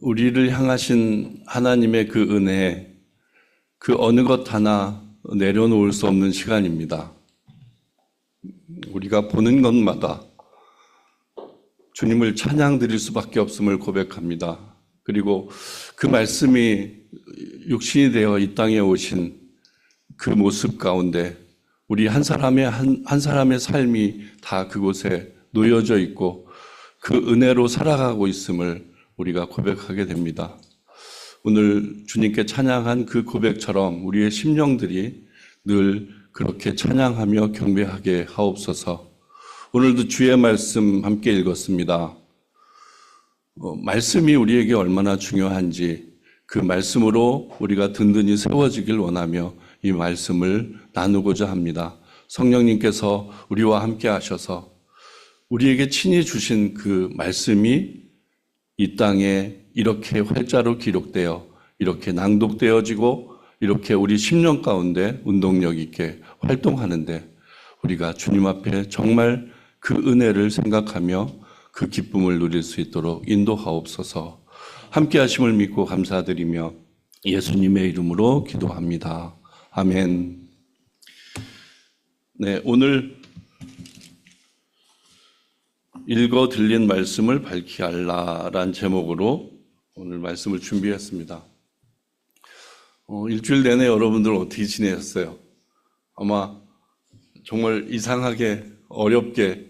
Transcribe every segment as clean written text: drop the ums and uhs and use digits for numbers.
우리를 향하신 하나님의 그 은혜, 그 어느 것 하나 내려놓을 수 없는 시간입니다. 우리가 보는 것마다 주님을 찬양 드릴 수밖에 없음을 고백합니다. 그리고 그 말씀이 육신이 되어 이 땅에 오신 그 모습 가운데 우리 한 사람의 삶이 다 그곳에 놓여져 있고 그 은혜로 살아가고 있음을 우리가 고백하게 됩니다. 오늘 주님께 찬양한 그 고백처럼 우리의 심령들이 늘 그렇게 찬양하며 경배하게 하옵소서. 오늘도 주의 말씀 함께 읽었습니다. 말씀이 우리에게 얼마나 중요한지 그 말씀으로 우리가 든든히 세워지길 원하며 이 말씀을 나누고자 합니다. 성령님께서 우리와 함께 하셔서 우리에게 친히 주신 그 말씀이 이 땅에 이렇게 활자로 기록되어 이렇게 낭독되어지고 이렇게 우리 심령 가운데 운동력 있게 활동하는데 우리가 주님 앞에 정말 그 은혜를 생각하며 그 기쁨을 누릴 수 있도록 인도하옵소서. 함께 하심을 믿고 감사드리며 예수님의 이름으로 기도합니다. 아멘. 네, 오늘 읽어 들린 말씀을 밝히 알라란 제목으로 오늘 말씀을 준비했습니다. 일주일 내내 여러분들 어떻게 지내셨어요? 아마 정말 이상하게 어렵게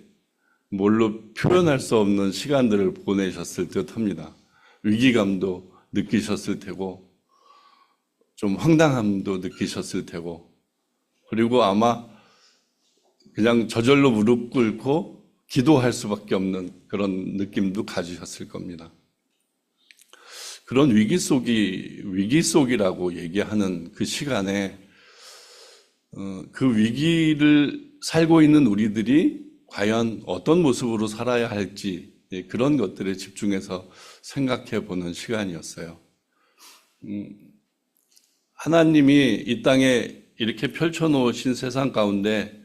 뭘로 표현할 수 없는 시간들을 보내셨을 듯합니다. 위기감도 느끼셨을 테고 좀 황당함도 느끼셨을 테고 그리고 아마 그냥 저절로 무릎 꿇고 기도할 수밖에 없는 그런 느낌도 가지셨을 겁니다. 그런 위기 속이라고 얘기하는 그 시간에 그 위기를 살고 있는 우리들이 과연 어떤 모습으로 살아야 할지 그런 것들에 집중해서 생각해 보는 시간이었어요. 하나님이 이 땅에 이렇게 펼쳐놓으신 세상 가운데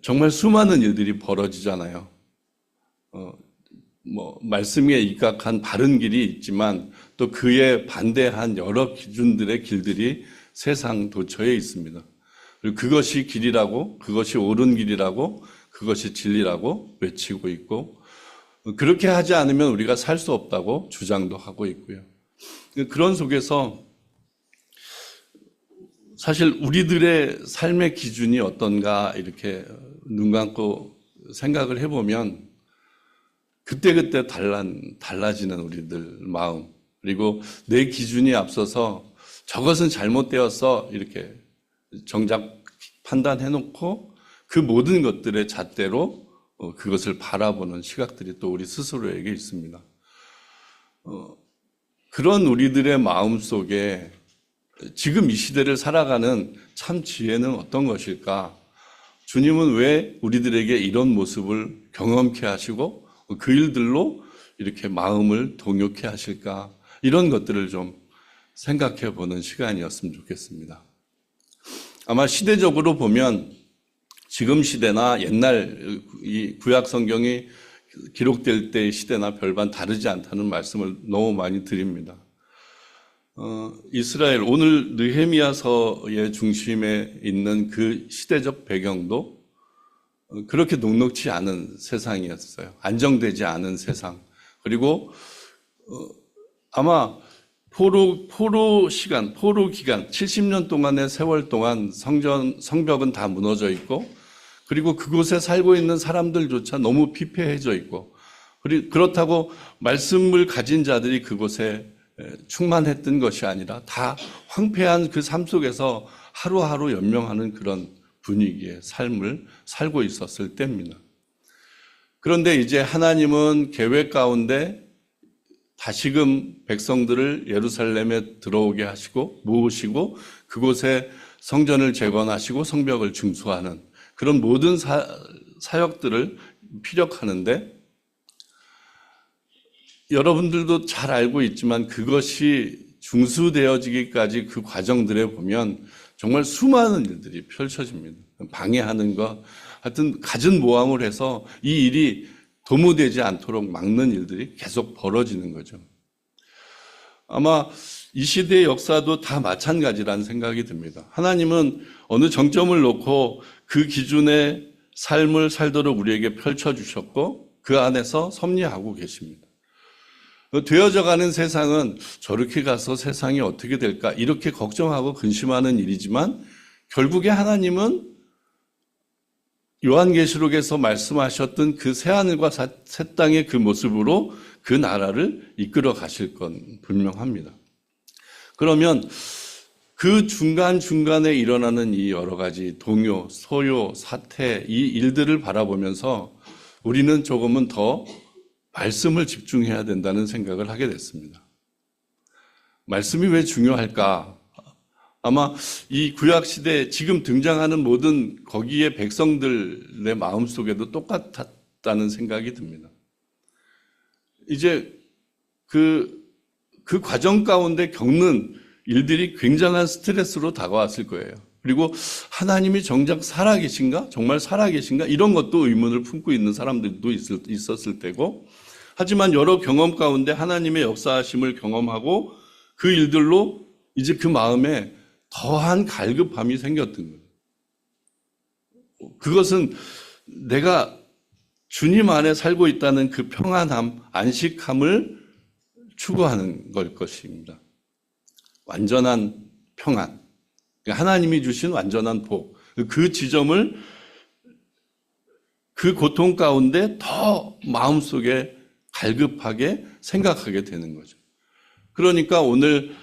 정말 수많은 일들이 벌어지잖아요. 말씀에 입각한 바른 길이 있지만 또 그에 반대한 여러 기준들의 길들이 세상 도처에 있습니다. 그리고 그것이 길이라고, 그것이 옳은 길이라고, 그것이 진리라고 외치고 있고 그렇게 하지 않으면 우리가 살 수 없다고 주장도 하고 있고요. 그런 속에서 사실 우리들의 삶의 기준이 어떤가 이렇게 눈 감고 생각을 해보면 그때그때 달라지는 우리들 마음 그리고 내 기준이 앞서서 저것은 잘못되었어 이렇게 정작 판단해놓고 그 모든 것들의 잣대로 그것을 바라보는 시각들이 또 우리 스스로에게 있습니다. 그런 우리들의 마음 속에 지금 이 시대를 살아가는 참 지혜는 어떤 것일까? 주님은 왜 우리들에게 이런 모습을 경험케 하시고 그 일들로 이렇게 마음을 동요케 하실까? 이런 것들을 좀 생각해 보는 시간이었으면 좋겠습니다. 아마 시대적으로 보면 지금 시대나 옛날 이 구약 성경이 기록될 때의 시대나 별반 다르지 않다는 말씀을 너무 많이 드립니다. 이스라엘 오늘 느헤미야서의 중심에 있는 그 시대적 배경도 그렇게 녹록지 않은 세상이었어요. 안정되지 않은 세상. 그리고 아마 포로 기간 70년 동안의 세월 동안 성벽은 다 무너져 있고 그리고 그곳에 살고 있는 사람들조차 너무 피폐해져 있고 그렇다고 말씀을 가진 자들이 그곳에 충만했던 것이 아니라 다 황폐한 그 삶 속에서 하루하루 연명하는 그런 분위기의 삶을 살고 있었을 때입니다. 그런데 이제 하나님은 계획 가운데 다시금 백성들을 예루살렘에 들어오게 하시고 모으시고 그곳에 성전을 재건하시고 성벽을 증수하는 그런 모든 사역들을 피력하는데 여러분들도 잘 알고 있지만 그것이 중수되어지기까지 그 과정들에 보면 정말 수많은 일들이 펼쳐집니다. 방해하는 것, 하여튼 갖은 모함을 해서 이 일이 도무되지 않도록 막는 일들이 계속 벌어지는 거죠. 아마 이 시대의 역사도 다 마찬가지라는 생각이 듭니다. 하나님은 어느 정점을 놓고 그 기준의 삶을 살도록 우리에게 펼쳐주셨고 그 안에서 섭리하고 계십니다. 되어져가는 세상은 저렇게 가서 세상이 어떻게 될까 이렇게 걱정하고 근심하는 일이지만 결국에 하나님은 요한계시록에서 말씀하셨던 그 새하늘과 새 땅의 그 모습으로 그 나라를 이끌어 가실 건 분명합니다. 그러면 그 중간중간에 일어나는 이 여러 가지 동요, 소요, 사태, 이 일들을 바라보면서 우리는 조금은 더 말씀을 집중해야 된다는 생각을 하게 됐습니다. 말씀이 왜 중요할까? 아마 이 구약시대에 지금 등장하는 모든 거기에 백성들의 마음속에도 똑같았다는 생각이 듭니다. 이제 그 과정 가운데 겪는 일들이 굉장한 스트레스로 다가왔을 거예요. 그리고 하나님이 정작 살아계신가? 정말 살아계신가? 이런 것도 의문을 품고 있는 사람들도 있었을 테고, 하지만 여러 경험 가운데 하나님의 역사하심을 경험하고 그 일들로 이제 그 마음에 더한 갈급함이 생겼던 거예요. 그것은 내가 주님 안에 살고 있다는 그 평안함, 안식함을 추구하는 걸 것입니다. 완전한 평안, 하나님이 주신 완전한 복, 그 지점을 그 고통 가운데 더 마음속에 갈급하게 생각하게 되는 거죠. 그러니까 오늘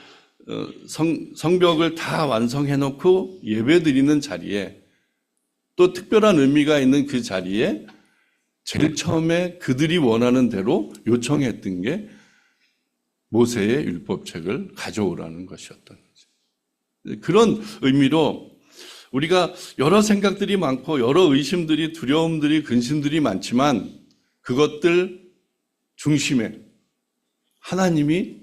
성벽을 다 완성해 놓고 예배 드리는 자리에 또 특별한 의미가 있는 그 자리에 제일 처음에 그들이 원하는 대로 요청했던 게 모세의 율법책을 가져오라는 것이었던 거죠. 그런 의미로 우리가 여러 생각들이 많고 여러 의심들이, 두려움들이, 근심들이 많지만 그것들 중심에 하나님이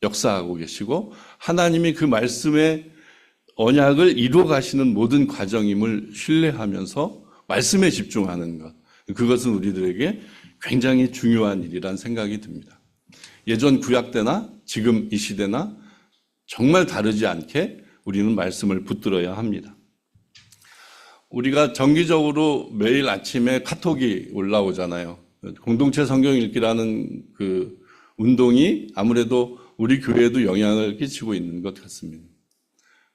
역사하고 계시고 하나님이 그 말씀의 언약을 이루어 가시는 모든 과정임을 신뢰하면서 말씀에 집중하는 것, 그것은 우리들에게 굉장히 중요한 일이라는 생각이 듭니다. 예전 구약 때나 지금 이 시대나 정말 다르지 않게 우리는 말씀을 붙들어야 합니다. 우리가 정기적으로 매일 아침에 카톡이 올라오잖아요. 공동체 성경 읽기라는 그 운동이 아무래도 우리 교회에도 영향을 끼치고 있는 것 같습니다.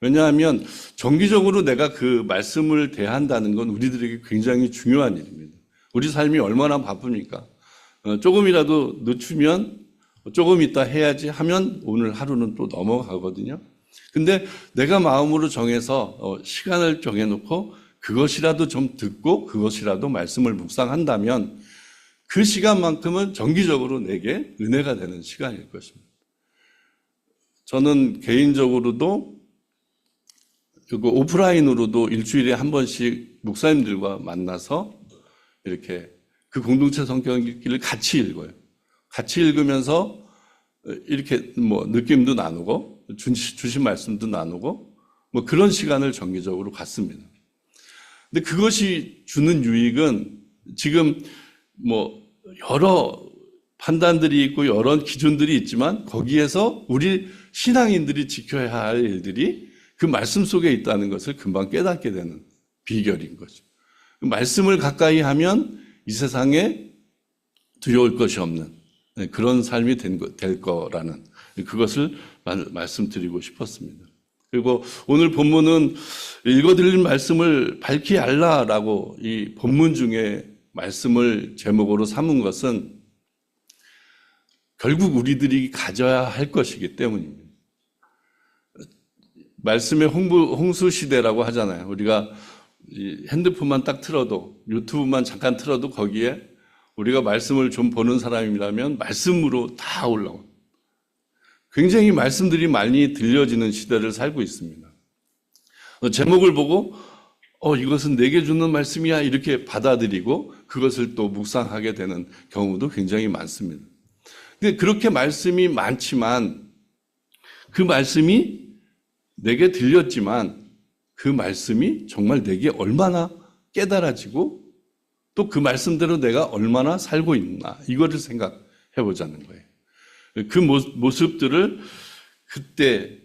왜냐하면 정기적으로 내가 그 말씀을 대한다는 건 우리들에게 굉장히 중요한 일입니다. 우리 삶이 얼마나 바쁩니까? 조금이라도 늦추면 조금 이따 해야지 하면 오늘 하루는 또 넘어가거든요. 근데 내가 마음으로 정해서 시간을 정해놓고 그것이라도 좀 듣고 그것이라도 말씀을 묵상한다면 그 시간만큼은 정기적으로 내게 은혜가 되는 시간일 것입니다. 저는 개인적으로도 그리고 오프라인으로도 일주일에 한 번씩 목사님들과 만나서 이렇게 그 공동체 성경 읽기를 같이 읽어요. 같이 읽으면서 이렇게 뭐 느낌도 나누고 주신 말씀도 나누고 뭐 그런 시간을 정기적으로 갖습니다. 근데 그것이 주는 유익은 지금 뭐 여러 판단들이 있고 여러 기준들이 있지만 거기에서 우리 신앙인들이 지켜야 할 일들이 그 말씀 속에 있다는 것을 금방 깨닫게 되는 비결인 거죠. 말씀을 가까이 하면 이 세상에 두려울 것이 없는 그런 삶이 될 거라는 그것을 말씀드리고 싶었습니다. 그리고 오늘 본문은 읽어드릴 말씀을 밝히 알라라고 이 본문 중에 말씀을 제목으로 삼은 것은 결국 우리들이 가져야 할 것이기 때문입니다. 말씀의 홍수 시대라고 하잖아요. 우리가 핸드폰만 딱 틀어도 유튜브만 잠깐 틀어도 거기에 우리가 말씀을 좀 보는 사람이라면 말씀으로 다 올라온 굉장히 말씀들이 많이 들려지는 시대를 살고 있습니다. 제목을 보고 이것은 내게 주는 말씀이야 이렇게 받아들이고 그것을 또 묵상하게 되는 경우도 굉장히 많습니다. 근데 그렇게 말씀이 많지만 그 말씀이 내게 들렸지만 그 말씀이 정말 내게 얼마나 깨달아지고 또 그 말씀대로 내가 얼마나 살고 있나 이거를 생각해 보자는 거예요. 그 모습들을 그때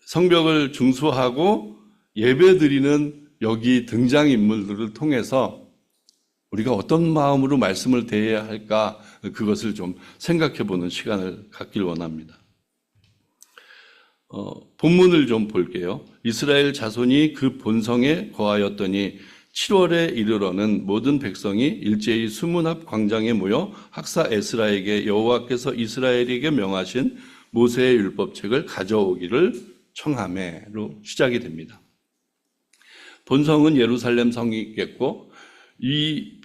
성벽을 중수하고 예배드리는 여기 등장인물들을 통해서 우리가 어떤 마음으로 말씀을 대해야 할까, 그것을 좀 생각해 보는 시간을 갖길 원합니다. 본문을 좀 볼게요. 이스라엘 자손이 그 본성에 거하였더니 7월에 이르러는 모든 백성이 일제히 수문 앞 광장에 모여 학사 에스라에게 여호와께서 이스라엘에게 명하신 모세의 율법책을 가져오기를 청하매로 시작이 됩니다. 본성은 예루살렘 성이겠고, 이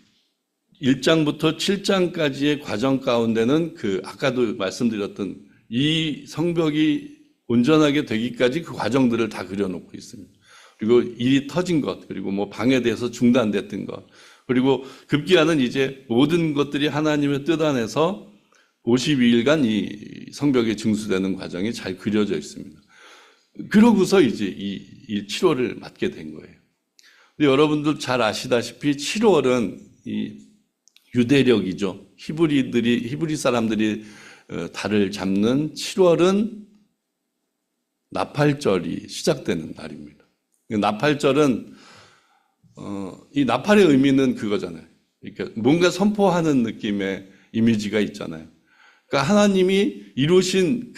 1장부터 7장까지의 과정 가운데는 아까도 말씀드렸던 이 성벽이 온전하게 되기까지 그 과정들을 다 그려놓고 있습니다. 그리고 일이 터진 것, 그리고 뭐 방해돼서 중단됐던 것, 그리고 급기야는 이제 모든 것들이 하나님의 뜻 안에서 52일간 이 성벽이 증수되는 과정이 잘 그려져 있습니다. 그러고서 이제 이 7월을 맞게 된 거예요. 근데 여러분들 잘 아시다시피 7월은 이 유대력이죠. 히브리 사람들이 달을 잡는 7월은 나팔절이 시작되는 날입니다. 나팔절은 이 나팔의 의미는 그거잖아요. 그러니까 뭔가 선포하는 느낌의 이미지가 있잖아요. 그러니까 하나님이 이루신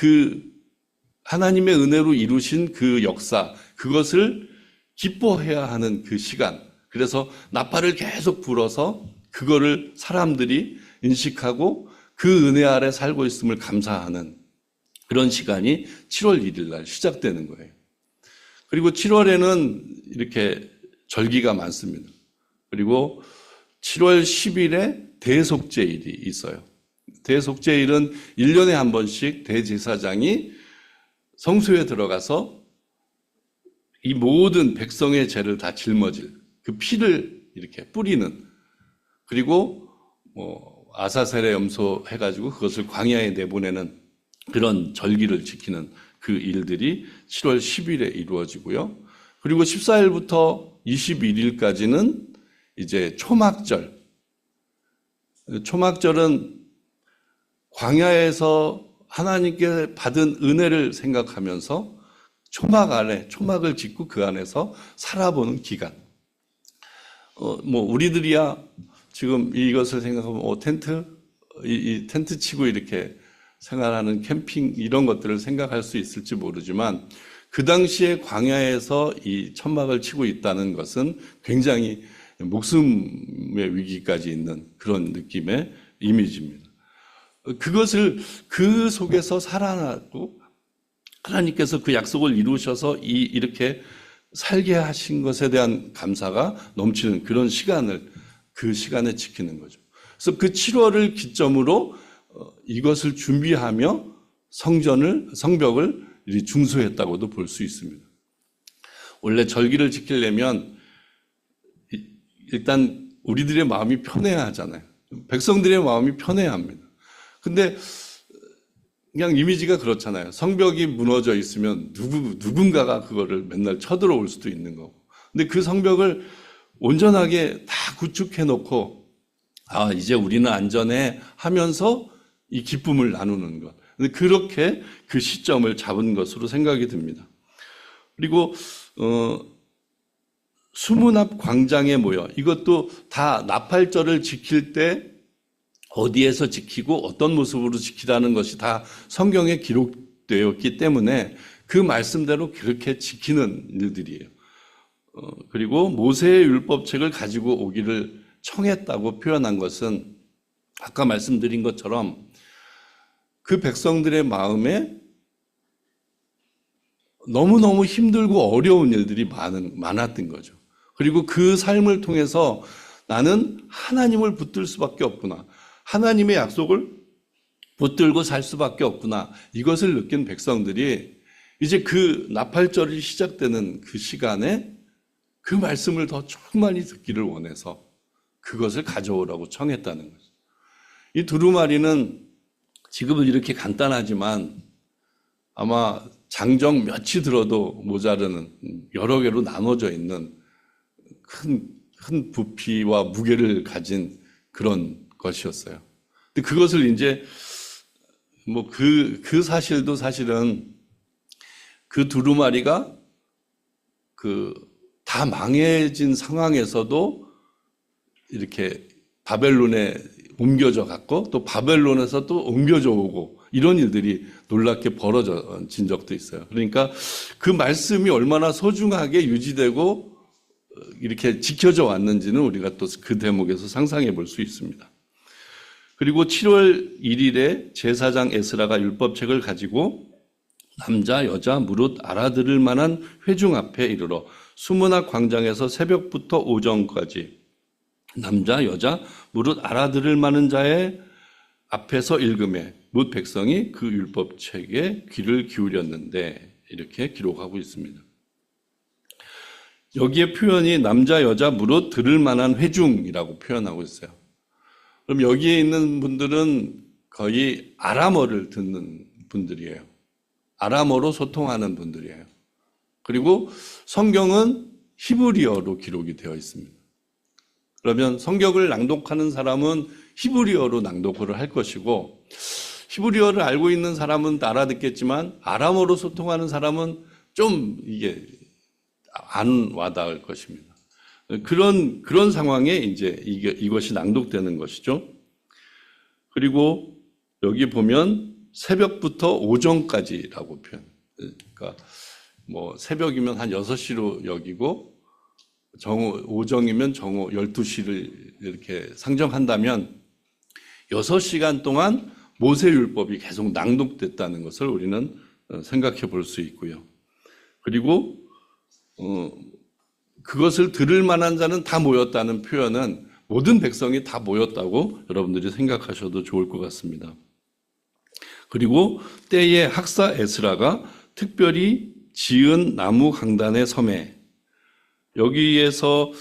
하나님의 은혜로 이루신 그 역사, 그것을 기뻐해야 하는 그 시간. 그래서 나팔을 계속 불어서 그거를 사람들이 인식하고 그 은혜 아래 살고 있음을 감사하는 그런 시간이 7월 1일 날 시작되는 거예요. 그리고 7월에는 이렇게 절기가 많습니다. 그리고 7월 10일에 대속죄일이 있어요. 대속죄일은 1년에 한 번씩 대제사장이 성소에 들어가서 이 모든 백성의 죄를 다 짊어질 그 피를 이렇게 뿌리는, 그리고 아사셀의 염소 해가지고 그것을 광야에 내보내는 그런 절기를 지키는 그 일들이 7월 10일에 이루어지고요. 그리고 14일부터 21일까지는 이제 초막절. 초막절은 광야에서 하나님께 받은 은혜를 생각하면서 초막을 짓고 그 안에서 살아보는 기간. 우리들이야 지금 이것을 생각하면 텐트 치고 이렇게 생활하는 캠핑 이런 것들을 생각할 수 있을지 모르지만, 그 당시에 광야에서 이 천막을 치고 있다는 것은 굉장히 목숨의 위기까지 있는 그런 느낌의 이미지입니다. 그것을 그 속에서 살아나고 하나님께서 그 약속을 이루셔서 이렇게 살게 하신 것에 대한 감사가 넘치는 그런 시간을, 그 시간에 지키는 거죠. 그래서 그 7월을 기점으로 이것을 준비하며 성벽을 중수했다고도 볼 수 있습니다. 원래 절기를 지키려면 일단 우리들의 마음이 편해야 하잖아요. 백성들의 마음이 편해야 합니다. 근데 그냥 이미지가 그렇잖아요. 성벽이 무너져 있으면 누군가가 그거를 맨날 쳐들어올 수도 있는 거고. 근데 그 성벽을 온전하게 다 구축해 놓고, 이제 우리는 안전해 하면서 이 기쁨을 나누는 것. 근데 그렇게 그 시점을 잡은 것으로 생각이 듭니다. 그리고 수문 앞 광장에 모여, 이것도 다 나팔절을 지킬 때 어디에서 지키고 어떤 모습으로 지키라는 것이 다 성경에 기록되었기 때문에 그 말씀대로 그렇게 지키는 일들이에요. 그리고 모세의 율법책을 가지고 오기를 청했다고 표현한 것은 아까 말씀드린 것처럼 그 백성들의 마음에 너무너무 힘들고 어려운 일들이 많았던 거죠. 그리고 그 삶을 통해서 나는 하나님을 붙들 수밖에 없구나, 하나님의 약속을 붙들고 살 수밖에 없구나, 이것을 느낀 백성들이 이제 그 나팔절이 시작되는 그 시간에 그 말씀을 더 충만히 듣기를 원해서 그것을 가져오라고 청했다는 거죠. 이 두루마리는 지금은 이렇게 간단하지만 아마 장정 몇이 들어도 모자르는 여러 개로 나눠져 있는 큰 부피와 무게를 가진 그런 것이었어요. 근데 그것을 이제 그 사실도 사실은 그 두루마리가 다 망해진 상황에서도 이렇게 바벨론에 옮겨져 갔고 또 바벨론에서 또 옮겨져 오고 이런 일들이 놀랍게 벌어진 적도 있어요. 그러니까 그 말씀이 얼마나 소중하게 유지되고 이렇게 지켜져 왔는지는 우리가 또 그 대목에서 상상해 볼 수 있습니다. 그리고 7월 1일에 제사장 에스라가 율법책을 가지고 남자, 여자 무릇 알아들을 만한 회중 앞에 이르러 수문학 광장에서 새벽부터 오전까지 남자, 여자 무릇 알아들을 만한 자의 앞에서 읽음에 뭇 백성이 그 율법책에 귀를 기울였는데 이렇게 기록하고 있습니다. 여기에 표현이 남자, 여자 무릇 들을 만한 회중이라고 표현하고 있어요. 그럼 여기에 있는 분들은 거의 아람어를 듣는 분들이에요. 아람어로 소통하는 분들이에요. 그리고 성경은 히브리어로 기록이 되어 있습니다. 그러면 성경을 낭독하는 사람은 히브리어로 낭독을 할 것이고 히브리어를 알고 있는 사람은 알아듣겠지만 아람어로 소통하는 사람은 좀 이게 안 와닿을 것입니다. 그런 상황에 이제 이것이 낭독되는 것이죠. 그리고 여기 보면 새벽부터 오전까지라고 표현. 그러니까 뭐 새벽이면 한 6시로 여기고 오정이면 정오 12시를 이렇게 상정한다면 6시간 동안 모세율법이 계속 낭독됐다는 것을 우리는 생각해 볼 수 있고요. 그리고 그것을 들을 만한 자는 다 모였다는 표현은 모든 백성이 다 모였다고 여러분들이 생각하셔도 좋을 것 같습니다. 그리고 때에 학사 에스라가 특별히 지은 나무 강단의 섬에 여기에서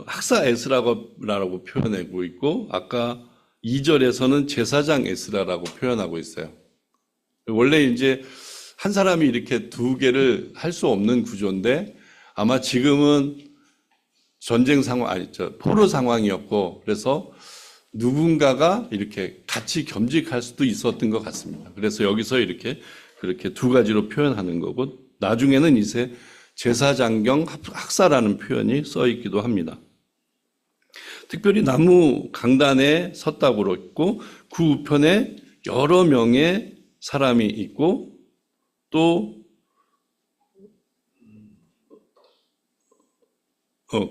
학사 에스라라고 표현하고 있고 아까 2절에서는 제사장 에스라라고 표현하고 있어요. 원래 이제 한 사람이 이렇게 두 개를 할 수 없는 구조인데 아마 지금은 전쟁 상황, 포로 상황이었고 그래서 누군가가 이렇게 같이 겸직할 수도 있었던 것 같습니다. 그래서 여기서 그렇게 두 가지로 표현하는 거고 나중에는 이제 제사장경 학사라는 표현이 써 있기도 합니다. 특별히 나무 강단에 섰다고 그랬고 그 우편에 여러 명의 사람이 있고 또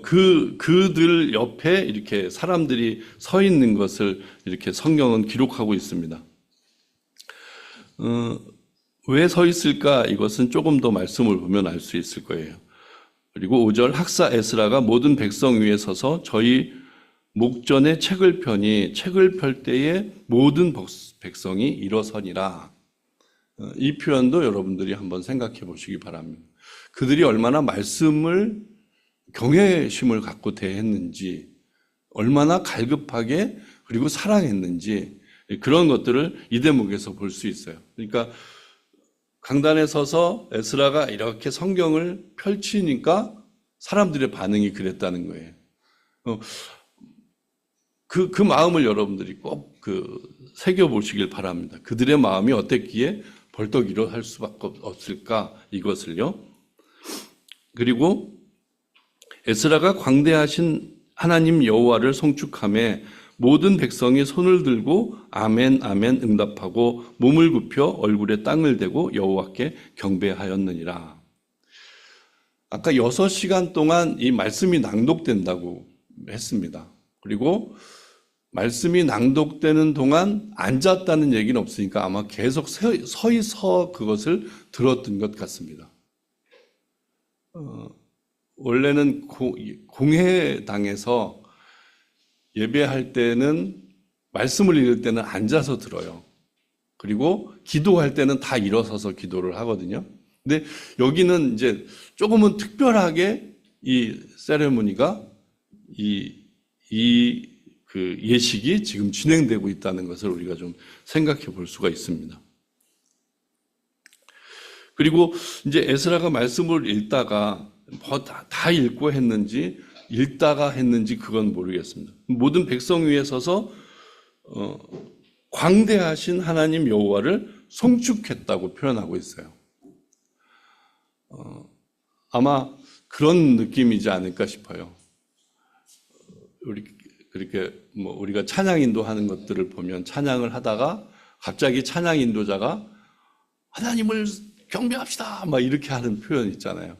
그들 옆에 이렇게 사람들이 서 있는 것을 이렇게 성경은 기록하고 있습니다. 왜 서 있을까? 이것은 조금 더 말씀을 보면 알 수 있을 거예요. 그리고 5절 학사 에스라가 모든 백성 위에 서서 저희 목전에 책을 펴니 책을 펼 때에 모든 백성이 일어서니라. 이 표현도 여러분들이 한번 생각해 보시기 바랍니다. 그들이 얼마나 말씀을 경외심을 갖고 대했는지, 얼마나 갈급하게 그리고 사랑했는지 그런 것들을 이 대목에서 볼 수 있어요. 그러니까 강단에 서서 에스라가 이렇게 성경을 펼치니까 사람들의 반응이 그랬다는 거예요. 그 마음을 여러분들이 꼭 새겨보시길 바랍니다. 그들의 마음이 어땠기에 벌떡 일어날 수밖에 없을까 이것을요. 그리고 에스라가 광대하신 하나님 여호와를 송축하며 모든 백성이 손을 들고 아멘 아멘 응답하고 몸을 굽혀 얼굴에 땅을 대고 여호와께 경배하였느니라. 아까 6시간 동안 이 말씀이 낭독된다고 했습니다. 그리고 말씀이 낭독되는 동안 앉았다는 얘기는 없으니까 아마 계속 서서 그것을 들었던 것 같습니다. 원래는 공회당에서 예배할 때는 말씀을 읽을 때는 앉아서 들어요. 그리고 기도할 때는 다 일어서서 기도를 하거든요. 근데 여기는 이제 조금은 특별하게 이 세레모니가 그 예식이 지금 진행되고 있다는 것을 우리가 좀 생각해 볼 수가 있습니다. 그리고 이제 에스라가 말씀을 읽다가 다 읽고 했는지 읽다가 했는지 그건 모르겠습니다. 모든 백성 위에 서서 광대하신 하나님 여호와를 송축했다고 표현하고 있어요. 아마 그런 느낌이지 않을까 싶어요. 우리가 찬양 인도하는 것들을 보면 찬양을 하다가 갑자기 찬양 인도자가 하나님을 경배합시다 막 이렇게 하는 표현 있잖아요.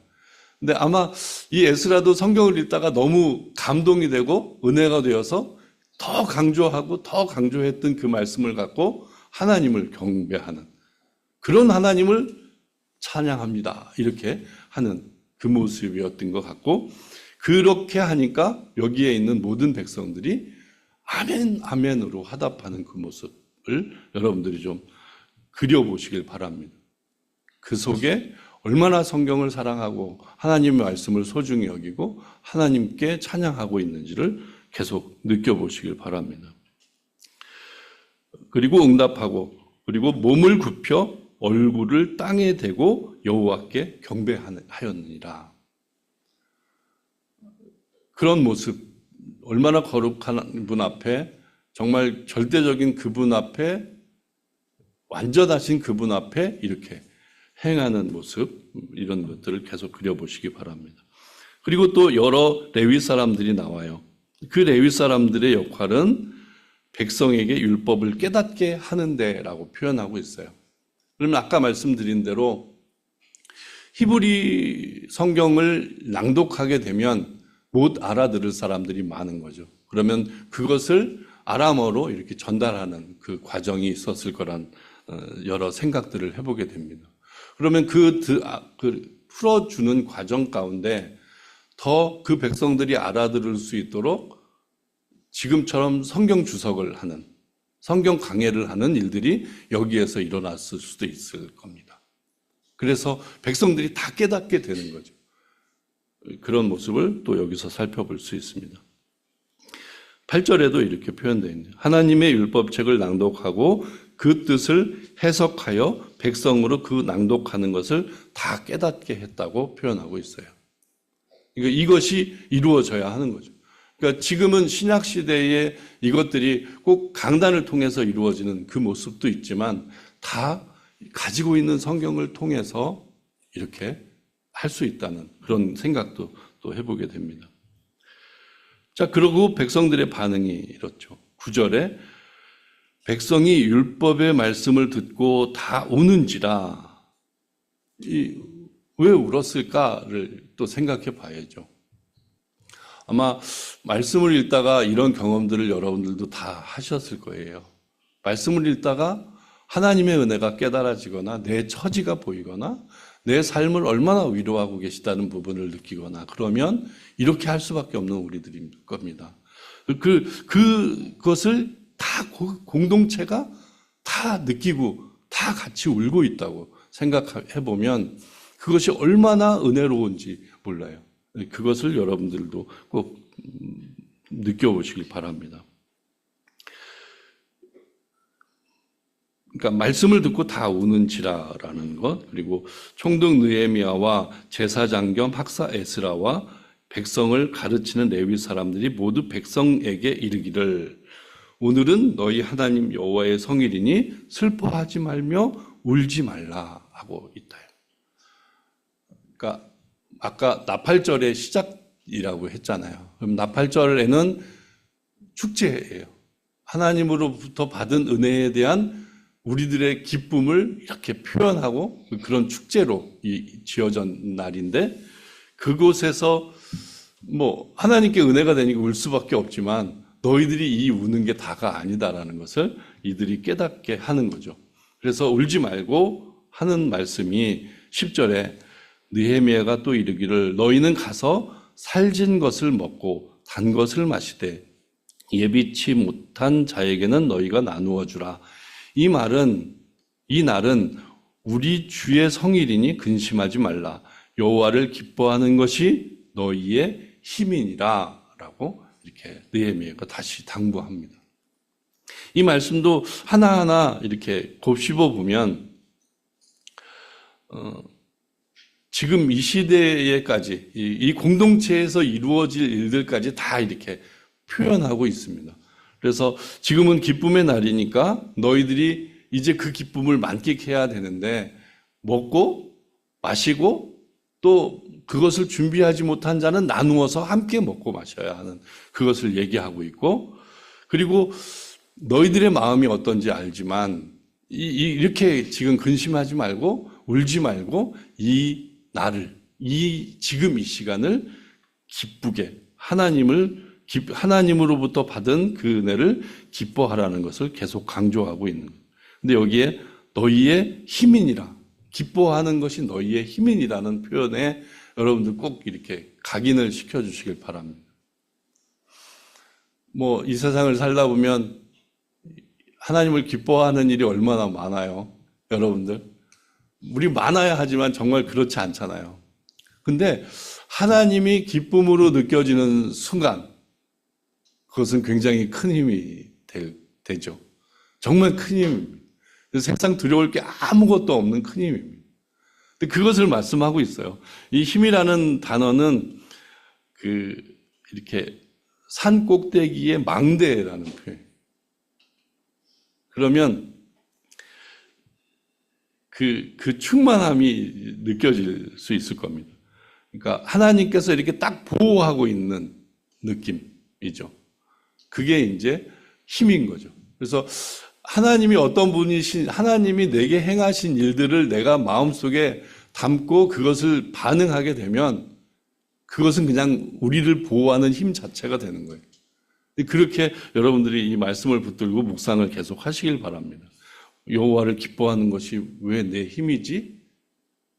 근데 아마 이 에스라도 성경을 읽다가 너무 감동이 되고 은혜가 되어서 더 강조하고 더 강조했던 그 말씀을 갖고 하나님을 경배하는, 그런 하나님을 찬양합니다 이렇게 하는 그 모습이었던 것 같고, 그렇게 하니까 여기에 있는 모든 백성들이 아멘 아멘으로 화답하는 그 모습을 여러분들이 좀 그려보시길 바랍니다. 그 속에 얼마나 성경을 사랑하고 하나님의 말씀을 소중히 여기고 하나님께 찬양하고 있는지를 계속 느껴보시길 바랍니다. 그리고 응답하고, 그리고 몸을 굽혀 얼굴을 땅에 대고 여호와께 경배하였느니라. 그런 모습, 얼마나 거룩한 분 앞에, 정말 절대적인 그분 앞에, 완전하신 그분 앞에 이렇게 행하는 모습, 이런 것들을 계속 그려보시기 바랍니다. 그리고 또 여러 레위 사람들이 나와요. 그 레위 사람들의 역할은 백성에게 율법을 깨닫게 하는데라고 표현하고 있어요. 그러면 아까 말씀드린 대로 히브리 성경을 낭독하게 되면 못 알아들을 사람들이 많은 거죠. 그러면 그것을 아람어로 이렇게 전달하는 그 과정이 있었을 거란 여러 생각들을 해보게 됩니다. 그러면 그 풀어주는 과정 가운데 더 그 백성들이 알아들을 수 있도록 지금처럼 성경 주석을 하는, 성경 강해를 하는 일들이 여기에서 일어났을 수도 있을 겁니다. 그래서 백성들이 다 깨닫게 되는 거죠. 그런 모습을 또 여기서 살펴볼 수 있습니다. 8절에도 이렇게 표현되어 있네요. 하나님의 율법책을 낭독하고 그 뜻을 해석하여 백성으로 그 낭독하는 것을 다 깨닫게 했다고 표현하고 있어요. 그러니까 이것이 이루어져야 하는 거죠. 그러니까 지금은 신약 시대에 이것들이 꼭 강단을 통해서 이루어지는 그 모습도 있지만 다 가지고 있는 성경을 통해서 이렇게 할 수 있다는 그런 생각도 또 해보게 됩니다. 자, 그러고 백성들의 반응이 이렇죠. 9절에 백성이 율법의 말씀을 듣고 다 우는지라, 왜 울었을까를 또 생각해 봐야죠. 아마 말씀을 읽다가 이런 경험들을 여러분들도 다 하셨을 거예요. 말씀을 읽다가 하나님의 은혜가 깨달아지거나 내 처지가 보이거나 내 삶을 얼마나 위로하고 계시다는 부분을 느끼거나 그러면 이렇게 할 수밖에 없는 우리들일 겁니다. 그것을 다 공동체가 다 느끼고 다 같이 울고 있다고 생각해 보면 그것이 얼마나 은혜로운지 몰라요. 그것을 여러분들도 꼭 느껴보시길 바랍니다. 그러니까 말씀을 듣고 다 우는지라라는 것, 그리고 총독 느헤미야와 제사장 겸 학사 에스라와 백성을 가르치는 레위 사람들이 모두 백성에게 이르기를 오늘은 너희 하나님 여호와의 성일이니 슬퍼하지 말며 울지 말라 하고 있다. 그러니까 아까 나팔절의 시작이라고 했잖아요. 그럼 나팔절에는 축제예요. 하나님으로부터 받은 은혜에 대한 우리들의 기쁨을 이렇게 표현하고 그런 축제로 지어진 날인데, 그곳에서 하나님께 은혜가 되니까 울 수밖에 없지만 너희들이 이 우는 게 다가 아니다라는 것을 이들이 깨닫게 하는 거죠. 그래서 울지 말고 하는 말씀이 10절에 느헤미야가 또 이르기를 너희는 가서 살진 것을 먹고 단 것을 마시되 예비치 못한 자에게는 너희가 나누어 주라. 이 날은 우리 주의 성일이니 근심하지 말라. 여호와를 기뻐하는 것이 너희의 힘이니라 라고 이렇게 느헤미야가 다시 당부합니다. 이 말씀도 하나하나 이렇게 곱씹어 보면 지금 이 시대에까지 이 공동체에서 이루어질 일들까지 다 이렇게 표현하고 있습니다. 그래서 지금은 기쁨의 날이니까 너희들이 이제 그 기쁨을 만끽해야 되는데 먹고 마시고 또 그것을 준비하지 못한 자는 나누어서 함께 먹고 마셔야 하는 그것을 얘기하고 있고, 그리고 너희들의 마음이 어떤지 알지만 이렇게 지금 근심하지 말고 울지 말고 이 날을, 지금 이 시간을 기쁘게 하나님으로부터 받은 그 은혜를 기뻐하라는 것을 계속 강조하고 있는 거예요. 근데 여기에 너희의 힘이니라, 기뻐하는 것이 너희의 힘이니라는 표현에 여러분들 꼭 이렇게 각인을 시켜주시길 바랍니다. 이 세상을 살다 보면 하나님을 기뻐하는 일이 얼마나 많아요, 여러분들. 우리 많아야 하지만 정말 그렇지 않잖아요. 근데 하나님이 기쁨으로 느껴지는 순간, 그것은 굉장히 큰 힘이 되죠. 정말 큰 힘입니다. 세상 두려울 게 아무것도 없는 큰 힘입니다. 근데 그것을 말씀하고 있어요. 이 힘이라는 단어는 이렇게 산 꼭대기의 망대라는 표현. 그러면 그 충만함이 느껴질 수 있을 겁니다. 그러니까 하나님께서 이렇게 딱 보호하고 있는 느낌이죠. 그게 이제 힘인 거죠. 그래서 하나님이 어떤 하나님이 내게 행하신 일들을 내가 마음속에 담고 그것을 반응하게 되면 그것은 그냥 우리를 보호하는 힘 자체가 되는 거예요. 그렇게 여러분들이 이 말씀을 붙들고 묵상을 계속 하시길 바랍니다. 여호와를 기뻐하는 것이 왜 내 힘이지?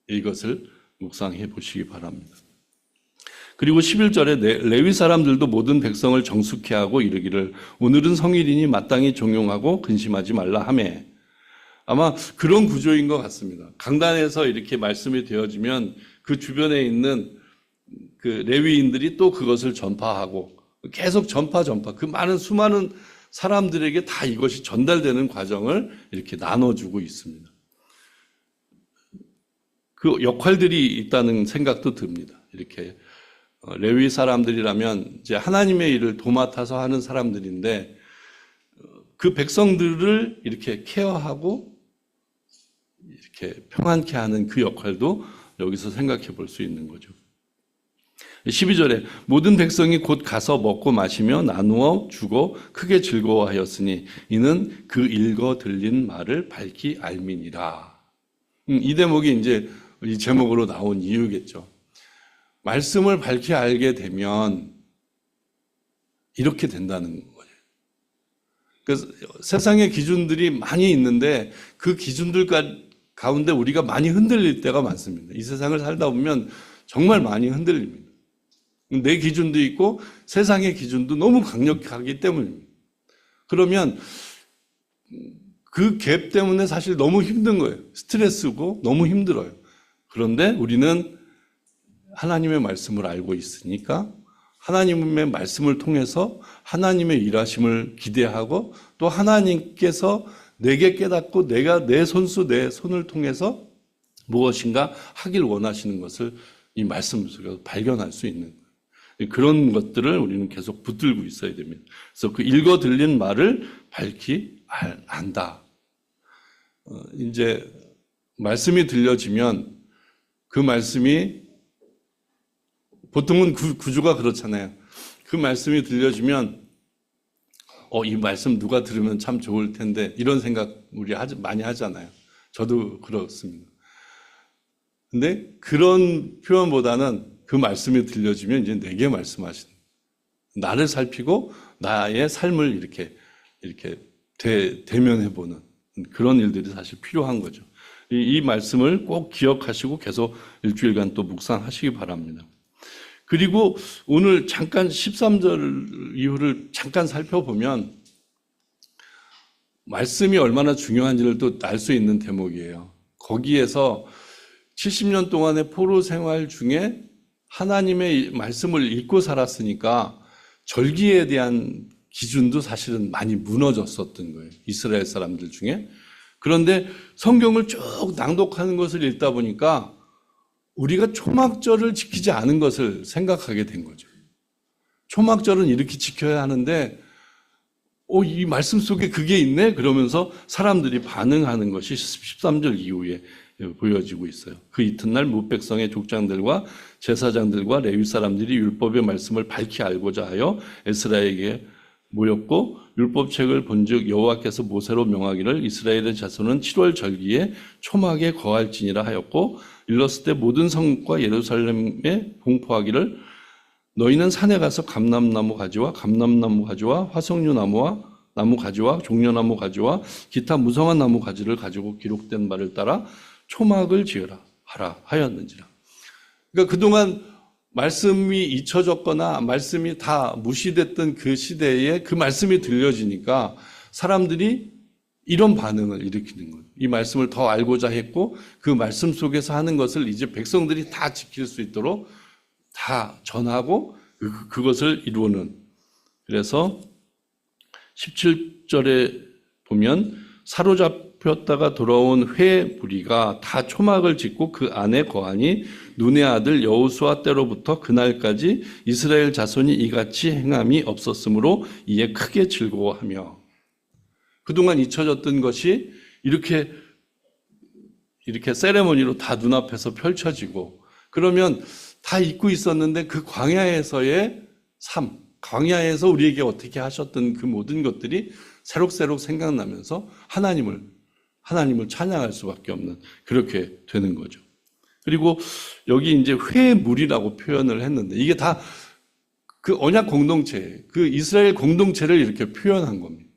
이것을 묵상해 보시기 바랍니다. 그리고 11절에 레위 사람들도 모든 백성을 정숙케 하고 이르기를 오늘은 성일이니 마땅히 종용하고 근심하지 말라 하매. 아마 그런 구조인 것 같습니다. 강단에서 이렇게 말씀이 되어지면 그 주변에 있는 그 레위인들이 또 그것을 전파하고 계속 전파 그 많은 수많은 사람들에게 다 이것이 전달되는 과정을 이렇게 나눠주고 있습니다. 그 역할들이 있다는 생각도 듭니다. 이렇게 레위 사람들이라면 이제 하나님의 일을 도맡아서 하는 사람들인데 그 백성들을 이렇게 케어하고 이렇게 평안케 하는 그 역할도 여기서 생각해 볼 수 있는 거죠. 12절에 모든 백성이 곧 가서 먹고 마시며 나누어 주고 크게 즐거워하였으니 이는 그 읽어 들린 말을 밝히 알미니라. 이 대목이 이제 이 제목으로 나온 이유겠죠. 말씀을 밝히 알게 되면 이렇게 된다는 거예요. 그래서 세상의 기준들이 많이 있는데 그 기준들 가운데 우리가 많이 흔들릴 때가 많습니다. 이 세상을 살다 보면 정말 많이 흔들립니다. 내 기준도 있고 세상의 기준도 너무 강력하기 때문입니다. 그러면 그 갭 때문에 사실 너무 힘든 거예요. 스트레스고 너무 힘들어요. 그런데 우리는 하나님의 말씀을 알고 있으니까 하나님의 말씀을 통해서 하나님의 일하심을 기대하고 또 하나님께서 내게 깨닫고 내가 내 손을 통해서 무엇인가 하길 원하시는 것을 이 말씀 속에서 발견할 수 있는 거예요. 그런 것들을 우리는 계속 붙들고 있어야 됩니다. 그래서 그 읽어 들린 말을 밝히 안다. 이제 말씀이 들려지면 그 말씀이 보통은 구조가 그렇잖아요. 그 말씀이 들려지면 이 말씀 누가 들으면 참 좋을 텐데 이런 생각 우리 많이 하잖아요. 저도 그렇습니다. 근데 그런 표현보다는 그 말씀이 들려지면 이제 내게 말씀하시는 나를 살피고 나의 삶을 이렇게 대면해보는 그런 일들이 사실 필요한 거죠. 이 말씀을 꼭 기억하시고 계속 일주일간 또 묵상하시기 바랍니다. 그리고 오늘 잠깐 13절 이후를 잠깐 살펴보면 말씀이 얼마나 중요한지를 또 알 수 있는 대목이에요. 거기에서 70년 동안의 포로 생활 중에 하나님의 말씀을 읽고 살았으니까 절기에 대한 기준도 사실은 많이 무너졌었던 거예요. 이스라엘 사람들 중에. 그런데 성경을 쭉 낭독하는 것을 읽다 보니까 우리가 초막절을 지키지 않은 것을 생각하게 된 거죠. 초막절은 이렇게 지켜야 하는데 이 말씀 속에 그게 있네? 그러면서 사람들이 반응하는 것이 13절 이후에 보여지고 있어요. 그 이튿날 뭇백성의 족장들과 제사장들과 레위 사람들이 율법의 말씀을 밝히 알고자 하여 에스라에게 모였고 율법책을 본즉 여호와께서 모세로 명하기를 이스라엘의 자손은 7월 절기에 초막에 거할지니라 하였고 일렀을 때 모든 성과 예루살렘에 공포하기를 너희는 산에 가서 감람나무 가지와 화석류 나무와 나무 가지와 종려나무 가지와 기타 무성한 나무 가지를 가지고 기록된 바를 따라 초막을 지으라 하라 하였는지라. 그러니까 그동안 말씀이 잊혀졌거나 말씀이 다 무시됐던 그 시대에 그 말씀이 들려지니까 사람들이 이런 반응을 일으키는 거예요. 이 말씀을 더 알고자 했고 그 말씀 속에서 하는 것을 이제 백성들이 다 지킬 수 있도록 다 전하고 그것을 이루는. 그래서 17절에 보면 사로잡혔다가 돌아온 회 무리가 다 초막을 짓고 그 안에 거하니 눈의 아들 여호수아 때로부터 그날까지 이스라엘 자손이 이같이 행함이 없었으므로 이에 크게 즐거워하며. 그동안 잊혀졌던 것이 이렇게 세레머니로 다 눈앞에서 펼쳐지고 그러면 다 잊고 있었는데 그 광야에서의 삶, 광야에서 우리에게 어떻게 하셨던 그 모든 것들이 새록새록 생각나면서 하나님을 찬양할 수밖에 없는 그렇게 되는 거죠. 그리고 여기 이제 회물이라고 표현을 했는데 이게 다 그 언약 공동체, 그 이스라엘 공동체를 이렇게 표현한 겁니다.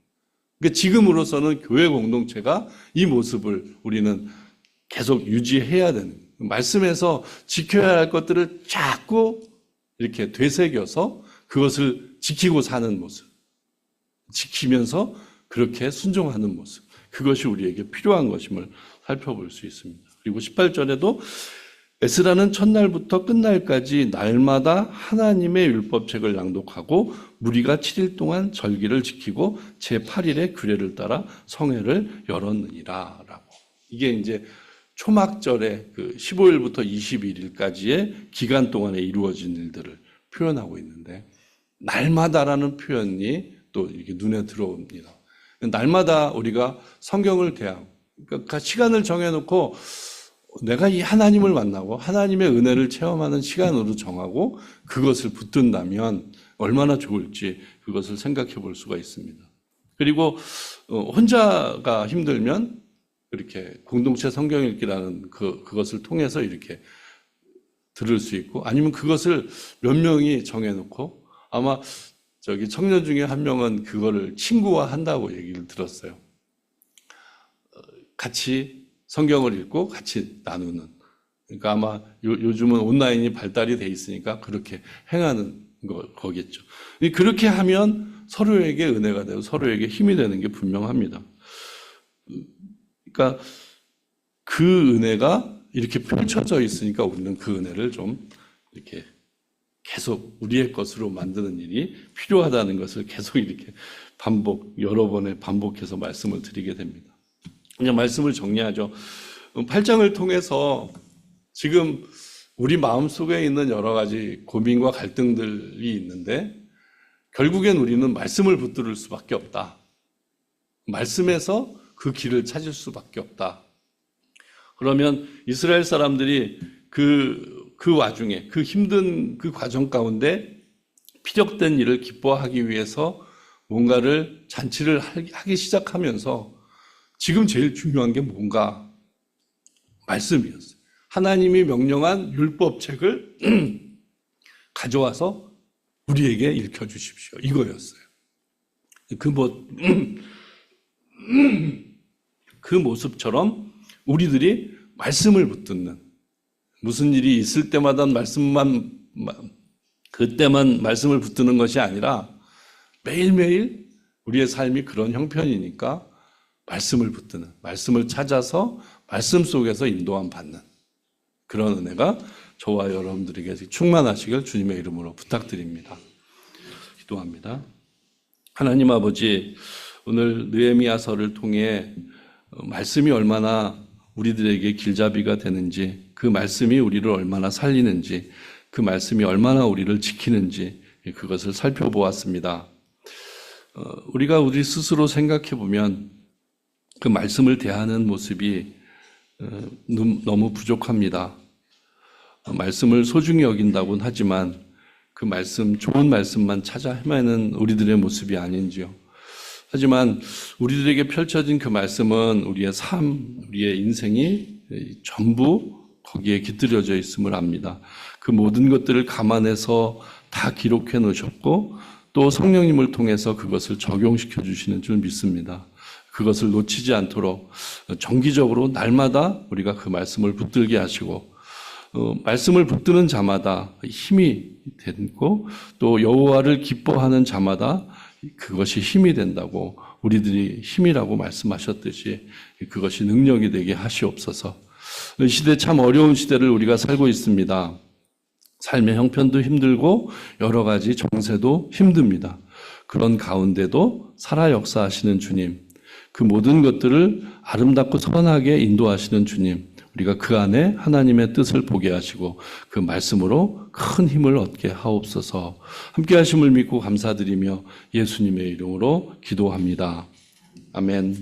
그러니까 지금으로서는 교회 공동체가 이 모습을 우리는 계속 유지해야 되는 거예요. 말씀에서 지켜야 할 것들을 자꾸 이렇게 되새겨서 그것을 지키고 사는 모습, 지키면서 그렇게 순종하는 모습, 그것이 우리에게 필요한 것임을 살펴볼 수 있습니다. 그리고 18절에도 에스라는 첫날부터 끝날까지 날마다 하나님의 율법책을 낭독하고 무리가 7일 동안 절기를 지키고 제8일에 규례를 따라 성회를 열었느니라 라고. 이게 이제 초막절의 그 15일부터 21일까지의 기간 동안에 이루어진 일들을 표현하고 있는데 날마다라는 표현이 또 이렇게 눈에 들어옵니다. 날마다 우리가 성경을 대하고 그러니까 시간을 정해놓고 내가 이 하나님을 만나고 하나님의 은혜를 체험하는 시간으로 정하고 그것을 붙든다면 얼마나 좋을지 그것을 생각해 볼 수가 있습니다. 그리고 혼자가 힘들면 이렇게 공동체 성경 읽기라는 그것을 통해서 이렇게 들을 수 있고 아니면 그것을 몇 명이 정해놓고 아마 저기 청년 중에 한 명은 그거를 친구와 한다고 얘기를 들었어요. 같이 성경을 읽고 같이 나누는. 그러니까 아마 요즘은 온라인이 발달이 돼 있으니까 그렇게 행하는 거겠죠. 그렇게 하면 서로에게 은혜가 되고 서로에게 힘이 되는 게 분명합니다. 그러니까 그 은혜가 이렇게 펼쳐져 있으니까 우리는 그 은혜를 좀 이렇게 계속 우리의 것으로 만드는 일이 필요하다는 것을 계속 이렇게 여러 번에 반복해서 말씀을 드리게 됩니다. 그냥 말씀을 정리하죠. 8장을 통해서 지금 우리 마음속에 있는 여러 가지 고민과 갈등들이 있는데 결국엔 우리는 말씀을 붙들을 수밖에 없다. 말씀에서 그 길을 찾을 수밖에 없다. 그러면 이스라엘 사람들이 그 와중에 그 힘든 그 과정 가운데 피력된 일을 기뻐하기 위해서 뭔가를 잔치를 하기 시작하면서 지금 제일 중요한 게 뭔가? 말씀이었어요. 하나님이 명령한 율법책을 가져와서 우리에게 읽혀주십시오. 이거였어요. 그 모습처럼 우리들이 말씀을 붙드는 무슨 일이 있을 때마다 그때만 말씀을 붙드는 것이 아니라 매일매일 우리의 삶이 그런 형편이니까 말씀을 붙드는, 말씀을 찾아서 말씀 속에서 인도함 받는 그런 은혜가 저와 여러분들에게 충만하시길 주님의 이름으로 부탁드립니다. 기도합니다. 하나님 아버지, 오늘 느헤미야서를 통해 말씀이 얼마나 우리들에게 길잡이가 되는지, 그 말씀이 우리를 얼마나 살리는지, 그 말씀이 얼마나 우리를 지키는지 그것을 살펴보았습니다. 우리가 우리 스스로 생각해 보면 그 말씀을 대하는 모습이 너무 부족합니다. 말씀을 소중히 여긴다고는 하지만 그 말씀, 좋은 말씀만 찾아 헤매는 우리들의 모습이 아닌지요. 하지만 우리들에게 펼쳐진 그 말씀은 우리의 삶, 우리의 인생이 전부 거기에 깃들여져 있음을 압니다. 그 모든 것들을 감안해서 다 기록해 놓으셨고 또 성령님을 통해서 그것을 적용시켜 주시는 줄 믿습니다. 그것을 놓치지 않도록 정기적으로 날마다 우리가 그 말씀을 붙들게 하시고 말씀을 붙드는 자마다 힘이 되고 또 여호와를 기뻐하는 자마다 그것이 힘이 된다고 우리들이 힘이라고 말씀하셨듯이 그것이 능력이 되게 하시옵소서. 이 시대 참 어려운 시대를 우리가 살고 있습니다. 삶의 형편도 힘들고 여러 가지 정세도 힘듭니다. 그런 가운데도 살아 역사하시는 주님, 그 모든 것들을 아름답고 선하게 인도하시는 주님, 우리가 그 안에 하나님의 뜻을 보게 하시고 그 말씀으로 큰 힘을 얻게 하옵소서. 함께 하심을 믿고 감사드리며 예수님의 이름으로 기도합니다. 아멘.